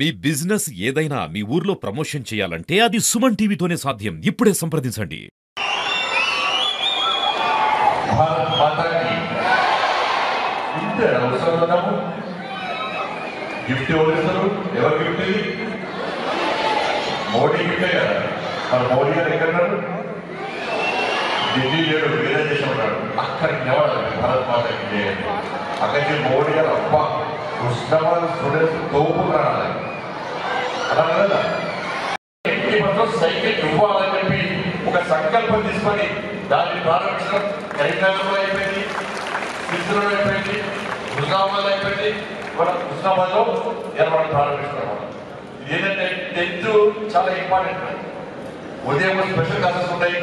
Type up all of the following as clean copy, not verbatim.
మీ business ఏదైనా మీ ఊర్లో promotion చేయాలంటే అది సుమన్ టీవీతోనే సాధ్యం. ఇప్పుడే సంప్రదించండి. భారత్ మాతాకి ఇంతే అవసరం ఉన్నాము. గిఫ్ట్ ఎవరు ఇస్తారు? ఎవరు గిఫ్ట్ ఇది? మోడీ గిఫ్టే కదా. మన మోడీ గారు ఎక్కడున్నారు? ఢిల్లీ లేడు, వేరే దేశం ఉన్నాడు. అక్కడికి నిలబడాలి భారత్ మాతాకి. అక్కడికి మోడీ గారు అబ్బా ఉష్ణవాద స్టూడెంట్స్ తోపు రావాలి అలా కదా. సైకిల్ ఇవ్వాలని చెప్పి ఒక సంకల్పం తీసుకొని దాన్ని ప్రారంభించడం కరీంనగర్లో అయిపోయింది, సిరిసిల్లలో అయిపోయింది, హుజరాబాద్లో అయిపోయింది. మనం హుజరాబాద్లో మనం ప్రారంభిస్తున్నాం. ఇది ఏంటంటే 10th చాలా ఇంపార్టెంట్. ఉదయం స్పెషల్ క్లాసెస్ ఉంటాయి,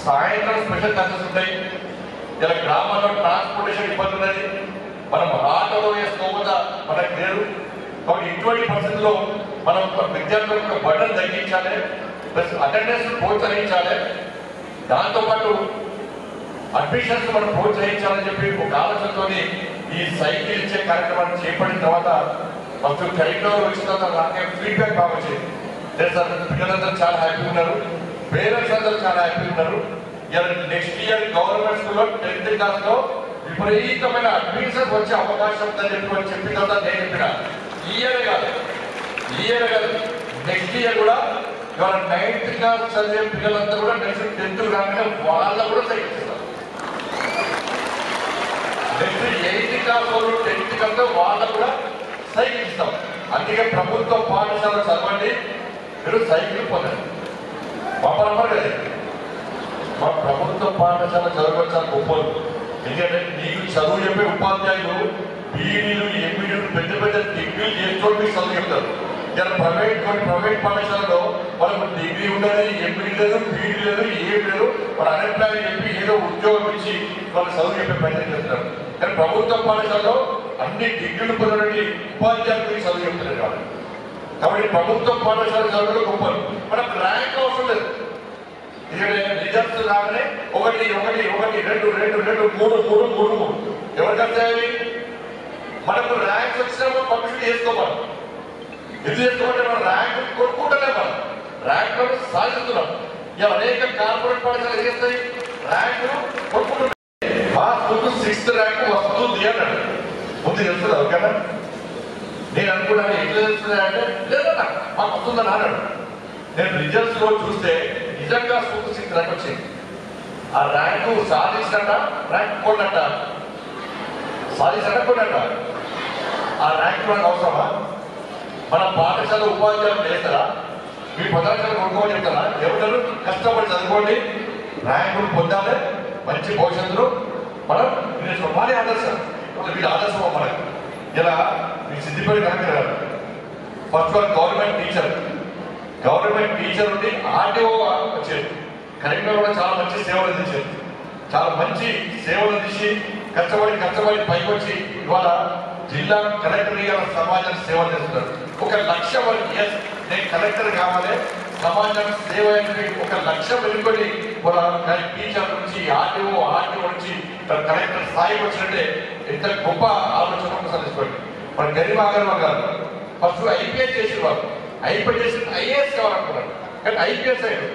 సాయంత్రం స్పెషల్ క్లాసెస్ ఉంటాయి. ఇలా గ్రామాల్లో ట్రాన్స్పోర్టేషన్ ఇబ్బంది ఉన్నది, మనం ఆటోలో వేసుకోక మనకు లేదు. కాబట్టి ఇటువంటి పరిస్థితుల్లో మనం విద్యార్థులకు బర్డన్ తగ్గించాలి, ప్లస్ అటెండెన్స్ ప్రోత్సహించాలి, దాంతోపాటు అడ్మిషన్స్ మనం ప్రోత్సహించాలని చెప్పి ఒక ఆలోచనతో ఈ సైకిల్ ఇచ్చే కార్యక్రమాన్ని చేపట్టిన తర్వాత ఫస్ట్ కరీంనగర్ వచ్చిన తర్వాత నాకే ఫీడ్బ్యాక్ బాగా వచ్చింది. లేదు సార్, పిల్లలందరూ చాలా హ్యాపీగా ఉన్నారు, పేరెంట్స్ అందరూ చాలా హ్యాపీగా ఉన్నారు. నెక్స్ట్ ఇయర్ గవర్నమెంట్ స్కూల్లో 10th క్లాస్లో విపరీతమైన అడ్మిషన్స్ వచ్చే అవకాశం ఉందని చెప్పిన తర్వాత నేను చెప్పిన ఈ ఇయర్ కాదు నెక్స్ట్ ఇయర్ కూడా ఇవాళ 9th క్లాస్ చదివే పిల్లలంతా కూడా నెక్స్ట్ 10th రాగానే వాళ్ళ కూడా సైకిల్ ఇస్తారు. నెక్స్ట్ 8th క్లాస్ వాళ్ళు 10th కంటే వాళ్ళ కూడా సైకిల్ ఇస్తాం. అందుకే ప్రభుత్వ పాఠశాల చదవండి, మీరు సైకిల్ పొందండి. మా పరంపర కదా, మా ప్రభుత్వ పాఠశాల చదవచ్చు గొప్పలు. ఎందుకంటే నీకు చదువు చెప్పే ఉపాధ్యాయులు బీఈడీలు, ఎంఈడీలు పెద్ద పెద్ద డిగ్రీలు చేసుకోవడం మీకు చదువు చెప్తారు. ఇలా ప్రైవేట్ పాఠశాలలో వాళ్ళకు డిగ్రీ ఉండదు, ఎంఈడీ లేదు, బీఈడీ లేదు, ఏం లేదు. వాళ్ళు అన్ఎంప్లాయ్ చెప్పి ఏదో ఉద్యోగం ఇచ్చి వాళ్ళు చదువు చెప్పే ప్రయత్నం చేస్తారు. కానీ ప్రభుత్వ పాఠశాలలో అన్ని డిగ్రీలు పొందడానికి ఉపాధ్యాయులు చదువు చెప్తున్నారు వాళ్ళు. కాబట్టి ప్రభుత్వ పాఠశాల చదువులు గొప్పలు. మనకు ర్యాంక్ అవసరం లేదు. ఎందుకంటే రిజల్ట్స్ రాగానే 1 1 1 2 2 2 3 3 3 3 ఎవరికి వస్తాయి? మనకు ర్యాంక్స్ వచ్చినప్పుడు పబ్లిసిటీ చేసుకోవాలి. ఎందుకు చేసుకోవాలంటే మనం ర్యాంక్ కొట్టుకుంటేనే మనం ర్యాంకులను సాధిస్తున్నాం. ఇలా అనేక కార్పొరేట్ పాఠశాలలు చేస్తాయి, ర్యాంకులు కొట్టుకుంటున్నాయి. మా ముందు 6th ర్యాంక్ వస్తుంది అన్నాడు. ముందు తెలుస్తుంది ఓకేనా? నేను అనుకున్నాను ఎట్లా తెలుస్తుంది అంటే లేదన్నా మాకు వస్తుందని అన్నాడు. నేను రిజల్ట్స్ లో చూస్తే నిజంగా సూపర్ 6th ర్యాంక్ వచ్చింది. ఆ ర్యాంకు సాధించినట్ట, ర్యాంక్ కొన్నట్ట, సాధించినట్ట కొన్నట్ట. ఆ ర్యాంక్ మనకు అవసరమా? మన పాఠశాల ఉపాధ్యాయులు చేస్తారా? మీ పదార్థాలు కొనుక్కోమని చెప్తారా? ఎవరు కష్టపడి చదువుకోండి, ర్యాంకులు పొందాలి, మంచి భవిష్యత్తులో మనం మానే ఆదర్శం. వీళ్ళు ఆదర్శం మనకు. ఇలా మీ సిద్ధిపడి కనుక ఫస్ట్ వన్ గవర్నమెంట్ టీచర్ ఉండి ఆర్టీఓ వచ్చారు. కరీంనగర్ కూడా చాలా మంచి సేవలు అందించారు. చాలా మంచి సేవలు అందించి కష్టపడి పైకి వచ్చి ఇవాళ జిల్లా కలెక్టర్ సమాజానికి సేవలు చేస్తున్నారు. 1 లక్ష్యం వరకు నేను కలెక్టర్ కావాలి, సమాజానికి సేవ అనేది 1 లక్ష్యం వెళ్ళుకొని వాళ్ళ టీచర్ నుంచి ఆర్టీఓ నుంచి కలెక్టర్ స్థాయికి వచ్చినట్టే ఎంత గొప్ప ఆలోచన ఒకసారి తీసుకోండి. మన గరిమాగర్మ గారు ఫస్ట్ ఐపీఎస్ చేసిన వాళ్ళు, ఐపీఎస్ చేసిన ఐఏఎస్ కావాలనుకున్నాడు. కానీ ఐపీఎస్ అయ్యాడు.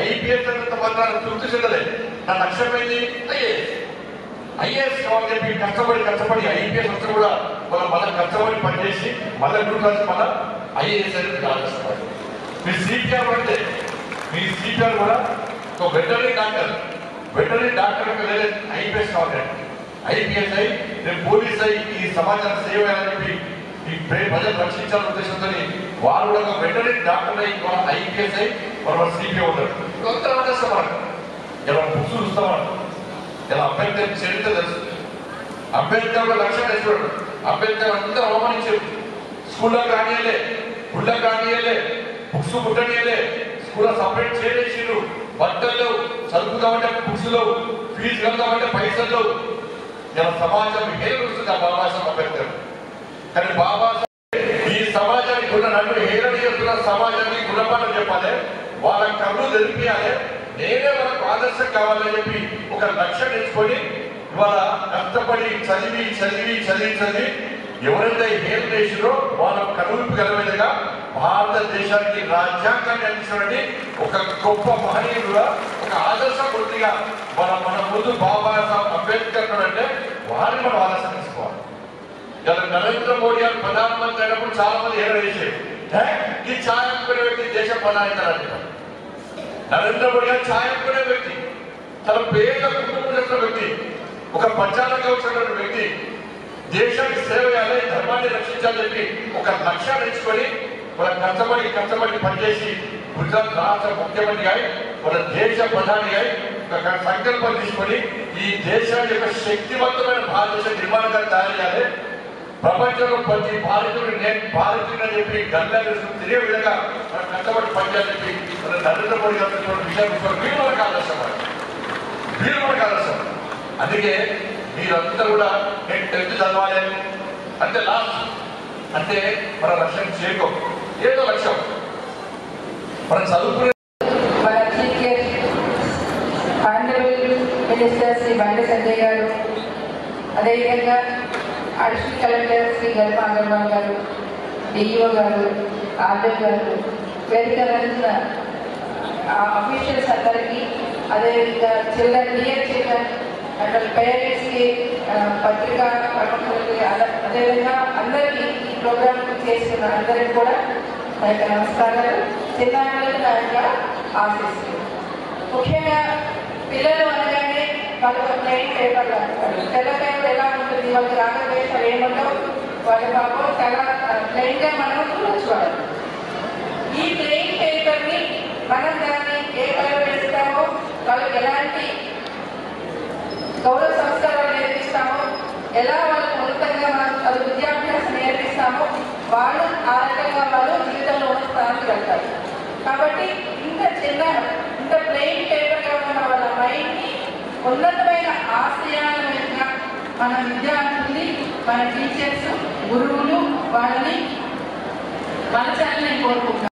ఐపీఎస్ అంత మాత్రం తృప్తి చెందలేదు. నా లక్ష్యం ఏంటి? ఐఏఎస్ కావాలని చెప్పి కష్టపడి ఐపీఎస్ వస్తే కూడా మళ్ళీ కష్టపడి పనిచేసి మళ్ళీ గ్రూప్ రాసి మళ్ళీ ఐఏఎస్ అనేది ఆలోచిస్తారు. మీ సిపిఆర్ అంటే మీ సిపిఆర్ కూడా ఒక వెటరీ డాక్టర్ వేరే ఐపీఎస్ కావాలి. ఐపీఎస్ అయి నేను పోలీస్ అయి ఈ సమాజాన్ని సేవ అని చెప్పి ఈ ప్రజలు రక్షించాలనే ఉద్దేశంతో వారు కూడా వెటరీ డాక్టర్ అయి ఐపీఎస్ అయి మనం సిపిఐ ఉంటారు. అంతా ఆదేశం మనకు ఇలా బుక్స్ చూస్తాం. మనం ఇలా అంబేద్కర్ చరిత్ర తెలుసు. అంబేద్కర్ లక్ష్యం వేసుకోడు. అంబేద్కర్ అందరూ అవమానించారు. స్కూళ్ళకి రానియలే, గుళ్ళకి రానియలే, బుక్స్ కుట్టనియలే, స్కూల్లో సపరేట్ చేయలేరు, బట్టలు చదువుతామంటే బుక్స్ లో, ఫీజు కడతామంటే పైసలు. ఇలా సమాజం హేళిస్తుంది ఆ బాబాసాహెబ్ అంబేద్కర్. కానీ బాబాసాహెబ్ ఈ సమాజానికి ఉన్న నన్ను హేళన చేస్తున్న సమాజానికి గుణపాఠం చెప్పాలి, వాళ్ళ కళ్ళు తెలిపియాలి, నేనే వాళ్ళకు ఆదర్శం కావాలని చెప్పి 1 లక్ష్యం నేర్చుకొని ఇవాళ కష్టపడి చదివి ఎవరైతే హేళన చేసిరో వాళ్ళ కనువిప్పు కలిగే విధంగా భారతదేశానికి రాజ్యాంగాన్ని అందించినటువంటి ఒక గొప్ప మహనీయుడుగా, ఒక ఆదర్శమూర్తిగా మన ముందు బాబాసాహెబ్ అంబేద్కర్ అంటే వారిని మనం ఆదర్శం తీసుకోవాలి. ఇలా నరేంద్ర మోడీ గారు ప్రధానమంత్రి అయినప్పుడు చాలా మంది ఏదో చేసేది ఈ ఛాయ్ అమ్ముకునే వ్యక్తి దేశం ప్రధానించాలని. నరేంద్ర మోడీ గారు ఛాయ్ అమ్ముకునే వ్యక్తి, తన పేద కుటుంబం చేసిన వ్యక్తి, ఒక పంచాలంగా వచ్చినటువంటి వ్యక్తి, దేశానికి సేవ చేయాలి, ధర్మాన్ని రక్షించాలని చెప్పి ఒక లక్ష్యాన్ని ఎంచుకొని మన కష్టపడి పనిచేసి గుజరాత్ రాష్ట్ర ముఖ్యమంత్రి అయి మన దేశ ప్రధాని అయి ఒక సంకల్పం తీసుకొని ఈ దేశాన్ని యొక్క శక్తివంతమైన భారతదేశ నిర్మాణంగా తయారు చేయాలి, ప్రపంచంలో ప్రతి భారతీయుడు నేను భారతీయుని చెప్పి గంగా తిరిగే విధంగా మనం కష్టపడి పనిచేయాలని చెప్పి మన నరేంద్ర మోడీ గారు విషయం వీరు మనకు ఆదర్శం, వీరు మనకు ఆదర్శం. అందుకే మీరంతా కూడా నేను 10th చదవాలి అంటే లాస్ట్ అంటే మన లక్ష్యం చేరుకో, ఏదో లక్ష్యం మనం చదువుకునే. మన chief guest honourable minister Shri Bandi Sanjay గారు, అదేవిధంగా అడిషనల్ కలెక్టర్ శ్రీ గల్ప అగర్వాల్ గారు, డిఈఓ గారు, ఆర్డీ గారు, వేదిక రంజిన అఫీషియల్స్ అందరికీ, అదేవిధంగా చిల్డ్రన్ డియర్ చిల్డ్రన్ అక్కడ పేరెంట్స్కి, పత్రికా ప్రముఖులకి, అదేవిధంగా అందరికీ ఈ ప్రోగ్రామ్ చేస్తున్న అందరికీ కూడా నా యొక్క నమస్కారాలు, చిన్నారులకు నా యొక్క ఆశిస్తుంది. ముఖ్యంగా పిల్లలు అనగానే వాళ్ళకు ప్లెయిన్ పేపర్లు అంటారు. తెల్ల పేపర్ ఎలా ఉంటుంది, వాళ్ళకి రాగద్వేషాలు ఏముండవు, వాళ్ళ పాపం చాలా ప్లెయిన్గా మనం చూడాలి. ఈ ప్లెయిన్ పేపర్ని మనం దాన్ని ఏ కలర్ వేస్తామో, వాళ్ళకి ఎలాంటి గౌరవ సంస్కారాలు నేర్పిస్తామో, ఎలా వాళ్ళకు ఉన్నతంగా మనం అది విద్యాభ్యాసం నేర్పిస్తామో వాళ్ళు ఆ రకంగా వాళ్ళు జీవితంలో ఉన్న స్థానానికి వెళ్తారు. కాబట్టి ఇంత ప్లెయిన్ పేపర్గా ఉన్న వాళ్ళ మైండ్ని ఉన్నతమైన ఆశయాలుగా మన విద్యార్థుల్ని, మన టీచర్స్, గురువులు వాళ్ళని మలచాలని నేను కోరుకుంటున్నాను.